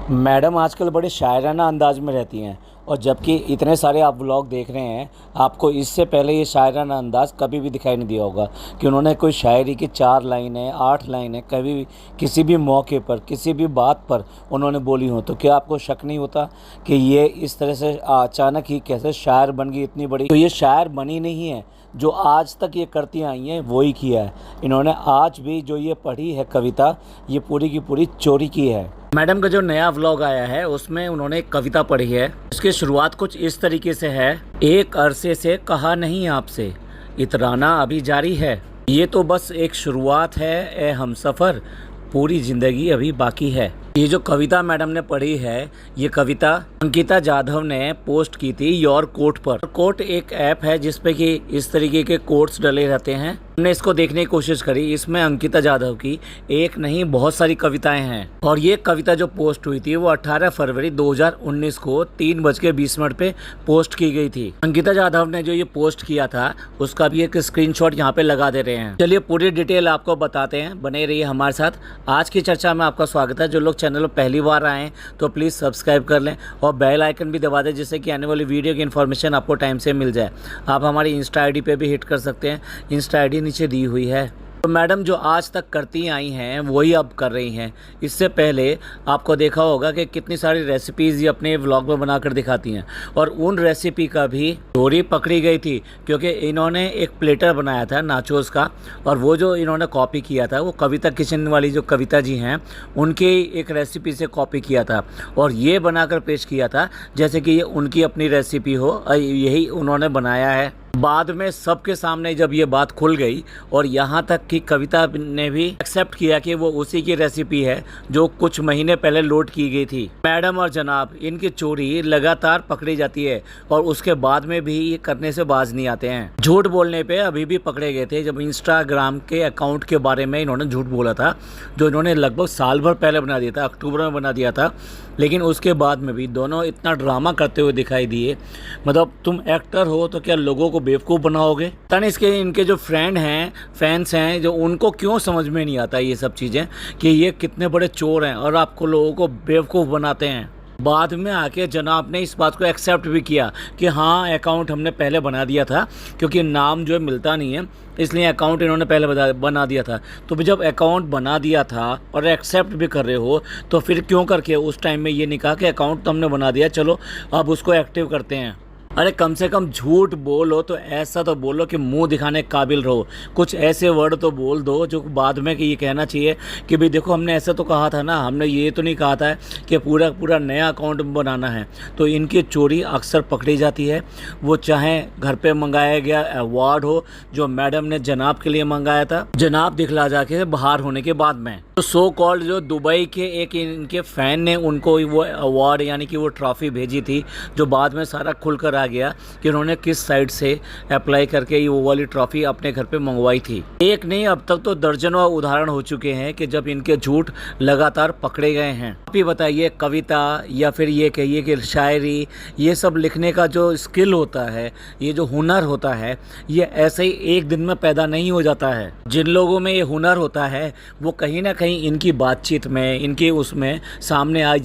Madam आजकल बड़े शायराना अंदाज में रहती हैं और जबकि इतने सारे आप व्लॉग देख रहे हैं, आपको इससे पहले ये शायराना अंदाज कभी भी दिखाई नहीं दिया होगा कि उन्होंने कोई शायरी की 4 लाइनें 8 लाइनें कभी भी किसी भी मौके पर किसी भी बात पर उन्होंने बोली हो। तो क्या आपको शक नहीं होता कि ये इस तरह से अचानक ही कैसे शायर बन गई इतनी बड़ी? तो ये शायर बनी नहीं है, जो आज तक ये करती आई हैं वही किया है इन्होंने। आज भी जो ये पढ़ी है कविता, ये पूरी की पूरी चोरी की है। मैडम का जो नया व्लॉग आया है उसमें उन्होंने एक कविता पढ़ी है। उसकी शुरुआत कुछ इस तरीके से है। एक अरसे से कहा नहीं आपसे, इतराना अभी जारी है। ये तो बस एक शुरुआत है ए हमसफ़र, पूरी ज़िंदगी अभी बाकी है। ये जो कविता मैडम ने पढ़ी है, ये कविता अंकिता जाधव ने पोस्ट की थी योर कोट पर। कोट एक ऐप है जिसपे कि इस तरीके के कोट्स डले रहते हैं। हमने इसको देखने की कोशिश करी। इसमें अंकिता जाधव की एक नहीं बहुत सारी कविताएं हैं और ये कविता जो पोस्ट हुई थी वो 18 फरवरी 2019 को 3:20 पे पोस्ट की गई थी। अंकिता जाधव ने जो ये पोस्ट किया था उसका भी एक स्क्रीनशॉट यहाँ पे लगा दे रहे हैं। चलिए पूरी डिटेल आपको बताते हैं, बने रहिए हमारे साथ। आज की चर्चा में आपका स्वागत है। जो लोग चैनल पर पहली बार आए हैं तो प्लीज़ सब्सक्राइब कर लें और बेल आइकन भी दबा दें, जिससे कि आने वाली वीडियो की इन्फॉर्मेशन आपको टाइम से मिल जाए। आप हमारी इंस्टा आईडी पे भी हिट कर सकते हैं, इंस्टा आईडी नीचे दी हुई है। तो मैडम जो आज तक करती आई हैं वही अब कर रही हैं। इससे पहले आपको देखा होगा कि कितनी सारी रेसिपीज़ ये अपने व्लॉग में बनाकर दिखाती हैं और उन रेसिपी का भी चोरी पकड़ी गई थी, क्योंकि इन्होंने एक प्लेटर बनाया था नाचोस का और वो जो इन्होंने कॉपी किया था वो कविता किचन वाली जो कविता जी हैं उनके एक रेसिपी से कॉपी किया था और ये बनाकर पेश किया था जैसे कि ये उनकी अपनी रेसिपी हो, यही उन्होंने बनाया है। बाद में सबके सामने जब ये बात खुल गई और यहाँ तक कि कविता ने भी एक्सेप्ट किया कि वो उसी की रेसिपी है जो कुछ महीने पहले लोड की गई थी। मैडम और जनाब, इनकी चोरी लगातार पकड़ी जाती है और उसके बाद में भी ये करने से बाज नहीं आते हैं। झूठ बोलने पे अभी भी पकड़े गए थे जब इंस्टाग्राम के अकाउंट के बारे में इन्होंने झूठ बोला था, जो इन्होंने लगभग साल भर पहले बना दिया था, अक्टूबर में बना दिया था। लेकिन उसके बाद में भी दोनों इतना ड्रामा करते हुए दिखाई दिए। मतलब तुम एक्टर हो तो क्या लोगों को बेवकूफ़ बनाओगे? पता नहीं इसके इनके जो फ्रेंड हैं, फैंस हैं, जो उनको क्यों समझ में नहीं आता ये सब चीज़ें कि ये कितने बड़े चोर हैं और आपको लोगों को बेवकूफ़ बनाते हैं। बाद में आके जनाब ने इस बात को एक्सेप्ट भी किया कि हाँ अकाउंट हमने पहले बना दिया था, क्योंकि नाम जो है मिलता नहीं है इसलिए अकाउंट इन्होंने पहले बना दिया था। तो जब अकाउंट बना दिया था और एक्सेप्ट भी कर रहे हो तो फिर क्यों करके उस टाइम में ये नहीं कहा कि अकाउंट तो हमने बना दिया, चलो अब उसको एक्टिव करते हैं। अरे कम से कम झूठ बोलो तो ऐसा तो बोलो कि मुंह दिखाने के काबिल रहो। कुछ ऐसे वर्ड तो बोल दो जो बाद में कि ये कहना चाहिए कि भाई देखो हमने ऐसा तो कहा था ना, हमने ये तो नहीं कहा था कि पूरा पूरा नया अकाउंट बनाना है। तो इनकी चोरी अक्सर पकड़ी जाती है, वो चाहे घर पे मंगाया गया अवार्ड हो जो मैडम ने जनाब के लिए मंगाया था, जनाब दिखला जाके बाहर होने के बाद में। तो सो कॉल्ड जो दुबई के एक इनके फ़ैन ने उनको वो अवार्ड यानी कि वो ट्रॉफ़ी भेजी थी, जो बाद में सारा खुल कर आ गया कि उन्होंने किस साइट से अप्लाई करके ये वो वाली ट्रॉफी अपने घर पे मंगवाई थी। एक नहीं, अब तक तो दर्जनों उदाहरण हो चुके हैं कि जब इनके झूठ लगातार पकड़े गए हैं। आप ही बताइए, कविता या फिर ये कहिए कि शायरी, ये सब लिखने का जो स्किल होता है, ये जो हुनर होता है, ये ऐसे ही एक दिन में पैदा नहीं हो जाता है। जिन लोगों में ये हुनर होता है वो कहीं ना कहीं इनकी बातचीत में, इनके उसमें सामने आ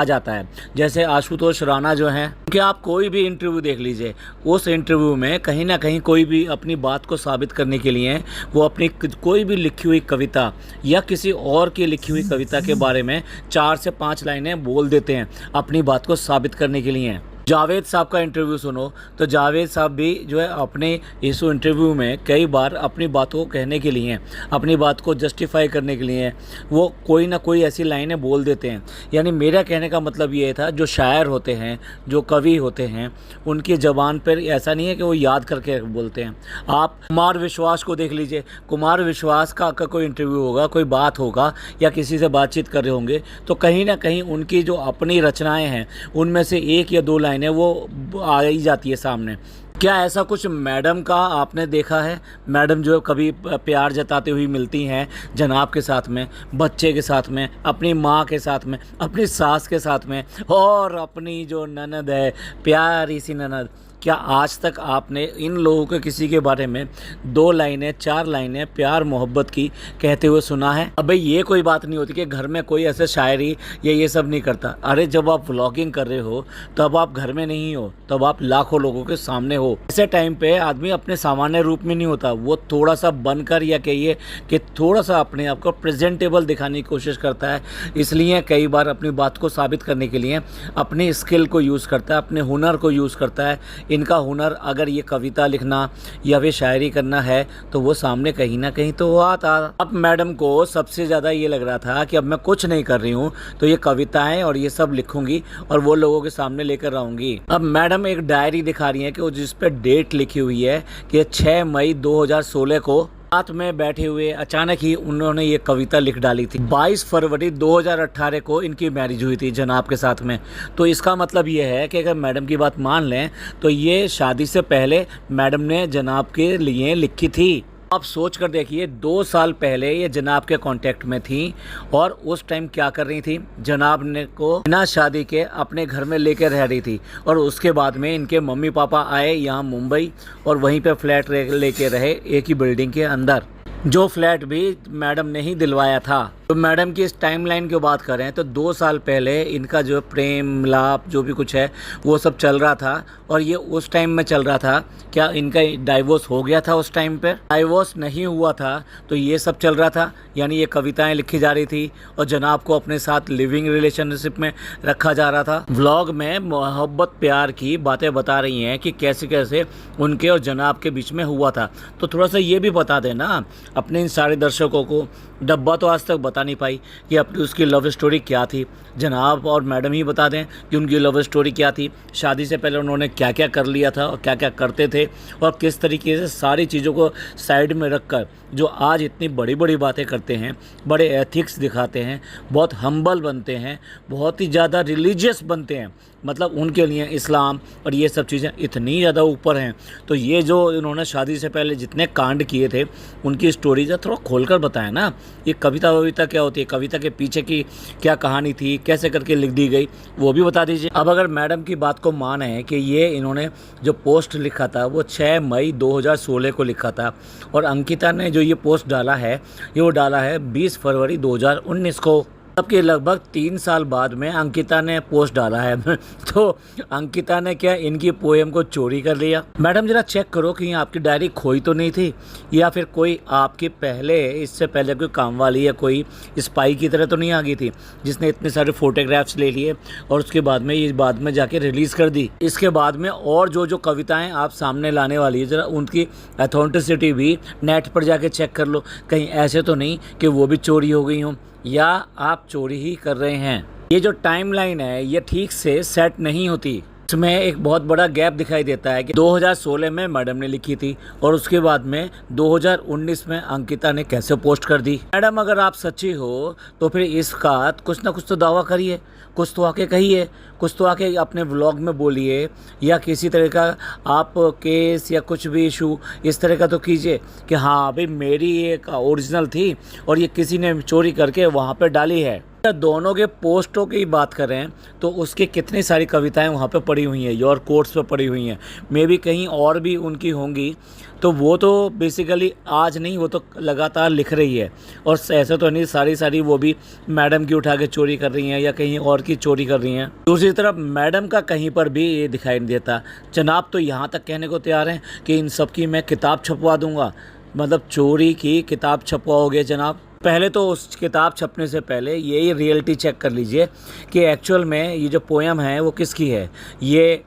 जाता है। जैसे आशुतोष राणा जो हैं, कि आप कोई भी इंटरव्यू देख लीजिए, उस इंटरव्यू में कहीं ना कहीं कोई भी अपनी बात को साबित करने के लिए वो अपनी कोई भी लिखी हुई कविता या किसी और की लिखी हुई कविता के बारे में 4 से 5 लाइनें बोल देते हैं अपनी बात को साबित करने के लिए। जावेद साहब का इंटरव्यू सुनो तो जावेद साहब भी जो है अपने इस इंटरव्यू में कई बार अपनी बातों को कहने के लिए, अपनी बात को जस्टिफाई करने के लिए वो कोई ना कोई ऐसी लाइनें बोल देते हैं। यानी मेरा कहने का मतलब ये था, जो शायर होते हैं, जो कवि होते हैं, उनकी ज़बान पर ऐसा नहीं है कि वो याद करके बोलते हैं। आप कुमार विश्वास को देख लीजिए, कुमार विश्वास का कोई इंटरव्यू होगा, कोई बात होगा या किसी से बातचीत कर रहे होंगे तो कहीं ना कहीं उनकी जो अपनी रचनाएँ हैं उनमें से 1 या 2 लाइनें वो आ ही जाती है सामने। क्या ऐसा कुछ मैडम का आपने देखा है? मैडम जो कभी प्यार जताते हुए मिलती हैं जनाब के साथ में, बच्चे के साथ में, अपनी माँ के साथ में, अपनी सास के साथ में और अपनी जो ननद है, प्यारी सी ननद, क्या आज तक आपने इन लोगों के किसी के बारे में 2 लाइनें 4 लाइनें प्यार मोहब्बत की कहते हुए सुना है? अब भाई ये कोई बात नहीं होती कि घर में कोई ऐसे शायरी या ये सब नहीं करता। अरे जब आप व्लॉगिंग कर रहे हो तब आप घर में नहीं हो, तब आप लाखों लोगों के सामने हो। ऐसे टाइम पे आदमी अपने सामान्य रूप में नहीं होता, वो थोड़ा सा बनकर या कहिए कि थोड़ा सा अपने आप को प्रेजेंटेबल दिखाने की कोशिश करता है। इसलिए कई बार अपनी बात को साबित करने के लिए अपनी स्किल को यूज़ करता है, अपने हुनर को यूज़ करता है। इनका हुनर अगर ये कविता लिखना या फिर शायरी करना है तो वो सामने कहीं ना कहीं तो आता। अब मैडम को सबसे ज़्यादा ये लग रहा था कि अब मैं कुछ नहीं कर रही हूँ तो ये कविताएं और ये सब लिखूंगी और वो लोगों के सामने लेकर आऊँगी। अब मैडम एक डायरी दिखा रही है कि वो जिस पे डेट लिखी हुई है कि 6 मई 2016 को साथ में बैठे हुए अचानक ही उन्होंने ये कविता लिख डाली थी। 22 फरवरी 2018 को इनकी मैरिज हुई थी जनाब के साथ में। तो इसका मतलब ये है कि अगर मैडम की बात मान लें तो ये शादी से पहले मैडम ने जनाब के लिए लिखी थी। आप सोच कर देखिए 2 साल पहले ये जनाब के कांटेक्ट में थी और उस टाइम क्या कर रही थी, जनाब ने को बिना शादी के अपने घर में लेकर रह रही थी। और उसके बाद में इनके मम्मी पापा आए यहाँ मुंबई और वहीं पे फ्लैट लेके रहे एक ही बिल्डिंग के अंदर, जो फ्लैट भी मैडम ने ही दिलवाया था। तो मैडम की इस टाइमलाइन की बात करें तो 2 साल पहले इनका जो प्रेम मिलाप जो भी कुछ है वो सब चल रहा था और ये उस टाइम में चल रहा था। क्या इनका डाइवोर्स हो गया था उस टाइम पे? डाइवोर्स नहीं हुआ था तो ये सब चल रहा था, यानी ये कविताएं लिखी जा रही थी और जनाब को अपने साथ लिविंग रिलेशनशिप में रखा जा रहा था। व्लॉग में मोहब्बत प्यार की बातें बता रही हैं कि कैसे कैसे उनके और जनाब के बीच में हुआ था। तो थोड़ा सा ये भी बता देना अपने इन सारे दर्शकों को। डब्बा तो आज तक बता नहीं पाई कि अपनी उसकी लव स्टोरी क्या थी। जनाब और मैडम ही बता दें कि उनकी लव स्टोरी क्या थी, शादी से पहले उन्होंने क्या क्या कर लिया था और क्या क्या करते थे और किस तरीके से सारी चीज़ों को साइड में रखकर जो आज इतनी बड़ी बड़ी बातें करते हैं, बड़े एथिक्स दिखाते हैं, बहुत हम्बल बनते हैं, बहुत ही ज़्यादा रिलीजियस बनते हैं। मतलब उनके लिए इस्लाम और ये सब चीज़ें इतनी ज़्यादा ऊपर हैं। तो ये जो इन्होंने शादी से पहले जितने कांड किए थे उनकी स्टोरीज थोड़ा खोलकर बताएं ना। ये कविता वविता क्या होती है, कविता के पीछे की क्या कहानी थी, कैसे करके लिख दी गई, वो भी बता दीजिए। अब अगर मैडम की बात को माने कि ये इन्होंने जो पोस्ट लिखा था वो 6 मई 2016 को लिखा था और अंकिता ने जो ये पोस्ट डाला है ये वो डाला है 20 फरवरी 2019 को। अब के लगभग 3 साल बाद में अंकिता ने पोस्ट डाला है। तो अंकिता ने क्या इनकी पोएम को चोरी कर लिया? मैडम जरा चेक करो कि आपकी डायरी खोई तो नहीं थी या फिर कोई आपके पहले इससे पहले कोई काम वाली या कोई स्पाई की तरह तो नहीं आ गई थी जिसने इतने सारे फोटोग्राफ्स ले लिए और उसके बाद में ये बाद में जाके रिलीज़ कर दी। इसके बाद में और जो जो कविताएँ आप सामने लाने वाली है ज़रा उनकी अथेंटिसिटी भी नेट पर जाके चेक कर लो, कहीं ऐसे तो नहीं कि वो भी चोरी हो गई हों या आप चोरी ही कर रहे हैं। ये जो टाइमलाइन है ये ठीक से सेट नहीं होती, इसमें एक बहुत बड़ा गैप दिखाई देता है कि 2016 में मैडम ने लिखी थी और उसके बाद में 2019 में अंकिता ने कैसे पोस्ट कर दी। मैडम अगर आप सच्ची हो तो फिर इसका कुछ ना कुछ तो दावा करिए, कुछ तो आके कहिए, कुछ तो आके अपने व्लॉग में बोलिए या किसी तरह का आप केस या कुछ भी इशू इस तरह का तो कीजिए कि हाँ भाई मेरी एक ओरिजिनल थी और ये किसी ने चोरी करके वहाँ पे डाली है। दोनों के पोस्टों की बात करें तो उसकी कितनी सारी कविताएं वहाँ पे पड़ी हुई हैं, योर कोट्स पे पड़ी हुई हैं, मे भी कहीं और भी उनकी होंगी। तो वो तो बेसिकली आज नहीं, वो तो लगातार लिख रही है और ऐसे तो नहीं सारी वो भी मैडम की उठा के चोरी कर रही हैं या कहीं और की चोरी कर रही हैं। दूसरी तरफ मैडम का कहीं पर भी ये दिखाई नहीं देता। जनाब तो यहाँ तक कहने को तैयार हैं कि इन सब की मैं किताब छपवा दूँगा, मतलब चोरी की किताब छपवाओगे जनाब। पहले तो उस किताब छपने से पहले यही रियलिटी चेक कर लीजिए कि एक्चुअल में ये जो पोएम है वो किसकी है, ये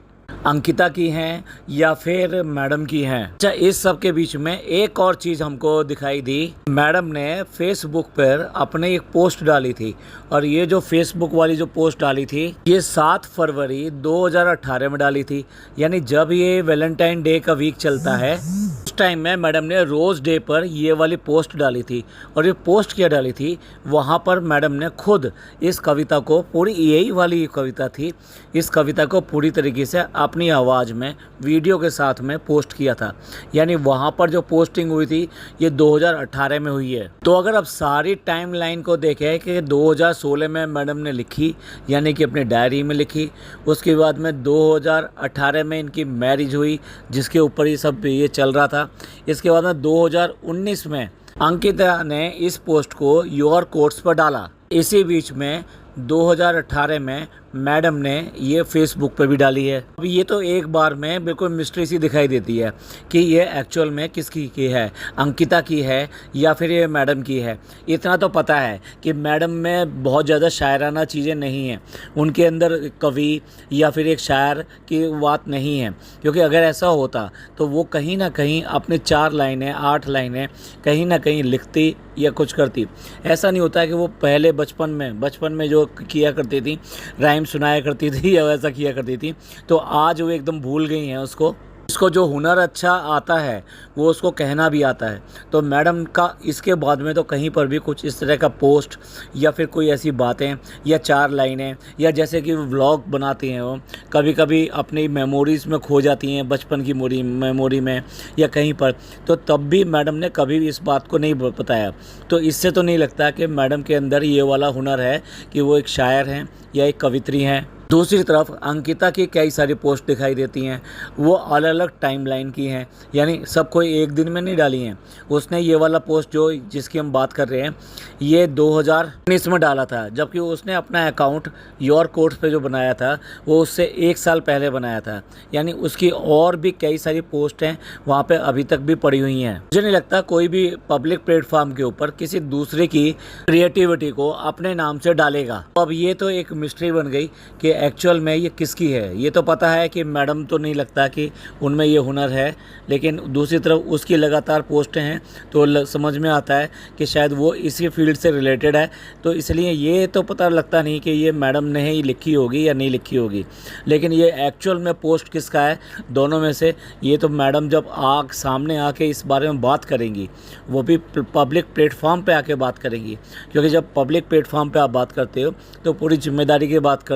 अंकिता की हैं या फिर मैडम की हैं। अच्छा, इस सब के बीच में एक और चीज़ हमको दिखाई दी। मैडम ने फेसबुक पर अपने एक पोस्ट डाली थी और ये जो फेसबुक वाली जो पोस्ट डाली थी ये 7 फरवरी 2018 में डाली थी, यानी जब ये वैलेंटाइन डे का वीक चलता है उस टाइम में मैडम ने रोज़ डे पर ये वाली पोस्ट डाली थी, और ये पोस्ट क्या डाली थी, वहाँ पर मैडम ने खुद इस कविता को, पूरी यही वाली कविता थी, इस कविता को पूरी तरीके से अपनी आवाज़ में वीडियो के साथ में पोस्ट किया था। यानी वहाँ पर जो पोस्टिंग हुई थी ये 2018 में हुई है। तो अगर आप सारी टाइमलाइन को देखें कि 2016 में मैडम ने लिखी, यानी कि अपनी डायरी में लिखी, उसके बाद में 2018 में इनकी मैरिज हुई जिसके ऊपर ये सब ये चल रहा था। इसके बाद में 2019 में अंकिता ने इस पोस्ट को योर कोट्स पर डाला। इसी बीच में 2018 में मैडम ने ये फेसबुक पर भी डाली है। अब ये तो एक बार में बिल्कुल मिस्ट्री सी दिखाई देती है कि ये एक्चुअल में किसकी की है, अंकिता की है या फिर ये मैडम की है। इतना तो पता है कि मैडम में बहुत ज़्यादा शायराना चीज़ें नहीं हैं, उनके अंदर कवि या फिर एक शायर की बात नहीं है, क्योंकि अगर ऐसा होता तो वो कहीं ना कहीं अपने 4 लाइनें 8 लाइनें कहीं ना कहीं लिखती या कुछ करती। ऐसा नहीं होता है कि वो पहले बचपन में जो किया करती थी, राइम सुनाया करती थी या वैसा किया करती थी, तो आज वो एकदम भूल गई हैं उसको जो हुनर अच्छा आता है वो उसको कहना भी आता है। तो मैडम का इसके बाद में तो कहीं पर भी कुछ इस तरह का पोस्ट या फिर कोई ऐसी बातें या 4 लाइनें, या जैसे कि व्लॉग बनाती हैं वो, कभी कभी अपनी मेमोरीज़ में खो जाती हैं, बचपन की मेमोरी में या कहीं पर, तो तब भी मैडम ने कभी भी इस बात को नहीं बताया। तो इससे तो नहीं लगता कि मैडम के अंदर ये वाला हुनर है कि वो एक शायर हैं या एक कवित्री हैं। दूसरी तरफ अंकिता की कई सारी पोस्ट दिखाई देती हैं, वो अलग अलग टाइमलाइन की हैं, यानी सब कोई एक दिन में नहीं डाली हैं। उसने ये वाला पोस्ट जो जिसकी हम बात कर रहे हैं ये 2019 में डाला था, जबकि उसने अपना अकाउंट योर कोट्स पे जो बनाया था वो उससे 1 साल पहले बनाया था। यानी उसकी और भी कई सारी पोस्ट हैं वहाँ पे अभी तक भी पड़ी हुई हैं। मुझे नहीं लगता कोई भी पब्लिक प्लेटफॉर्म के ऊपर किसी दूसरे की क्रिएटिविटी को अपने नाम से डालेगा। अब ये तो एक मिस्ट्री बन गई कि एक्चुअल में ये किसकी है। ये तो पता है कि मैडम तो नहीं लगता कि उनमें ये हुनर है, लेकिन दूसरी तरफ उसकी लगातार पोस्टें हैं तो समझ में आता है कि शायद वो इसी फील्ड से रिलेटेड है। तो इसलिए ये तो पता लगता नहीं कि ये मैडम ने ही लिखी होगी या नहीं लिखी होगी, लेकिन ये एक्चुअल में पोस्ट किसका है, दोनों में से ये तो मैडम जब सामने आके इस बारे में बात करेंगी, वो भी पब्लिक प्लेटफॉर्म पे आके बात करेंगी, क्योंकि जब पब्लिक प्लेटफॉर्म पे आप बात करते हो तो पूरी जिम्मेदारी की बात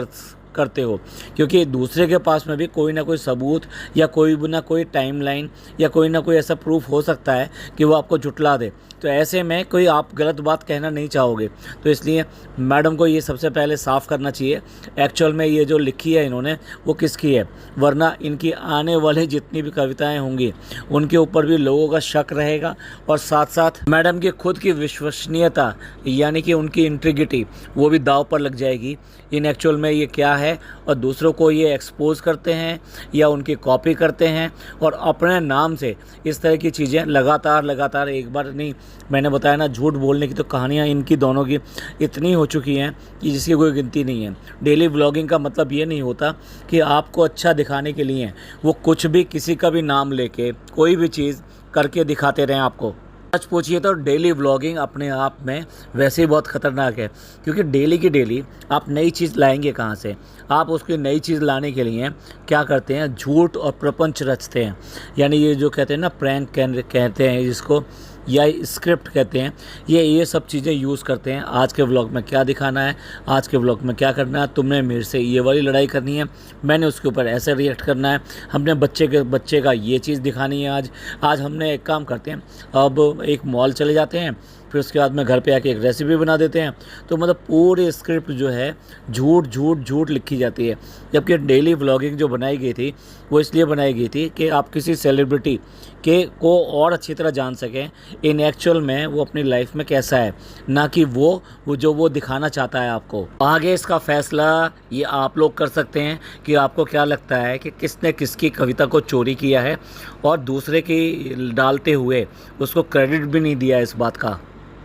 करते हो, क्योंकि दूसरे के पास में भी कोई ना कोई सबूत या कोई ना कोई टाइमलाइन या कोई ना कोई ऐसा प्रूफ हो सकता है कि वो आपको झुटला दे। तो ऐसे में कोई आप गलत बात कहना नहीं चाहोगे, तो इसलिए मैडम को ये सबसे पहले साफ़ करना चाहिए एक्चुअल में ये जो लिखी है इन्होंने वो किसकी है, वरना इनकी आने वाली जितनी भी कविताएं होंगी उनके ऊपर भी लोगों का शक रहेगा, और साथ साथ मैडम की खुद की विश्वसनीयता यानी कि उनकी इंटीग्रिटी वो भी दाव पर लग जाएगी। इन एक्चुअल में ये क्या है, और दूसरों को ये एक्सपोज करते हैं या उनकी कॉपी करते हैं और अपने नाम से इस तरह की चीज़ें लगातार एक बार नहीं, मैंने बताया ना, झूठ बोलने की तो कहानियाँ इनकी दोनों की इतनी हो चुकी हैं कि जिसकी कोई गिनती नहीं है। डेली व्लॉगिंग का मतलब ये नहीं होता कि आपको अच्छा दिखाने के लिए वो कुछ भी किसी का भी नाम लेके कोई भी चीज़ करके दिखाते रहें आपको। सच पूछिए तो डेली व्लॉगिंग अपने आप में वैसे ही बहुत ख़तरनाक है, क्योंकि डेली की डेली आप नई चीज़ लाएंगे कहाँ से। आप उसकी नई चीज़ लाने के लिए क्या करते हैं, झूठ और प्रपंच रचते हैं, यानी ये जो कहते हैं ना प्रैंक कहते हैं जिसको, या स्क्रिप्ट कहते हैं, ये सब चीज़ें यूज़ करते हैं। आज के व्लॉग में क्या दिखाना है, आज के व्लॉग में क्या करना है, तुमने मेरे से ये वाली लड़ाई करनी है, मैंने उसके ऊपर ऐसे रिएक्ट करना है, हमने बच्चे का ये चीज़ दिखानी है। आज हमने एक काम करते हैं, अब एक मॉल चले जाते हैं, फिर उसके बाद में घर पे आके एक रेसिपी बना देते हैं। तो मतलब पूरी स्क्रिप्ट जो है झूठ लिखी जाती है। जबकि डेली व्लॉगिंग जो बनाई गई थी वो इसलिए बनाई गई थी कि आप किसी सेलिब्रिटी को और अच्छी तरह जान सकें इन एक्चुअल में वो अपनी लाइफ में कैसा है, ना कि वो जो वो दिखाना चाहता है आपको। आगे इसका फैसला ये आप लोग कर सकते हैं कि आपको क्या लगता है कि किसने किसकी कविता को चोरी किया है और दूसरे की डालते हुए उसको क्रेडिट भी नहीं दिया इस बात का।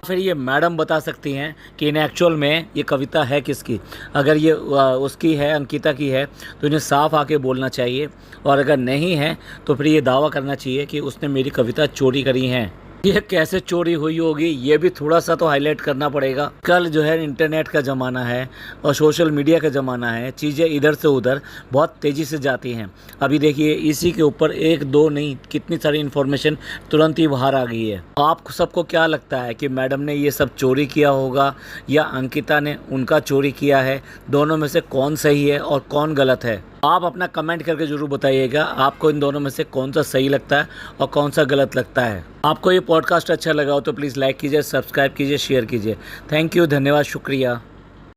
फिर ये मैडम बता सकती हैं कि इन एक्चुअल में ये कविता है किसकी। अगर ये उसकी है, अंकिता की है, तो इन्हें साफ आके बोलना चाहिए, और अगर नहीं है तो फिर ये दावा करना चाहिए कि उसने मेरी कविता चोरी करी है। ये कैसे चोरी हुई होगी ये भी थोड़ा सा तो हाईलाइट करना पड़ेगा। कल जो है इंटरनेट का ज़माना है और सोशल मीडिया का ज़माना है, चीज़ें इधर से उधर बहुत तेज़ी से जाती हैं। अभी देखिए इसी के ऊपर एक दो नहीं कितनी सारी इन्फॉर्मेशन तुरंत ही बाहर आ गई है। आप सबको क्या लगता है कि मैडम ने ये सब चोरी किया होगा या अंकिता ने उनका चोरी किया है? दोनों में से कौन सही है और कौन गलत है? आप अपना कमेंट करके ज़रूर बताइएगा आपको इन दोनों में से कौन सा सही लगता है और कौन सा गलत लगता है। आपको ये पॉडकास्ट अच्छा लगा हो तो प्लीज़ लाइक कीजिए, सब्सक्राइब कीजिए, शेयर कीजिए। थैंक यू, धन्यवाद, शुक्रिया।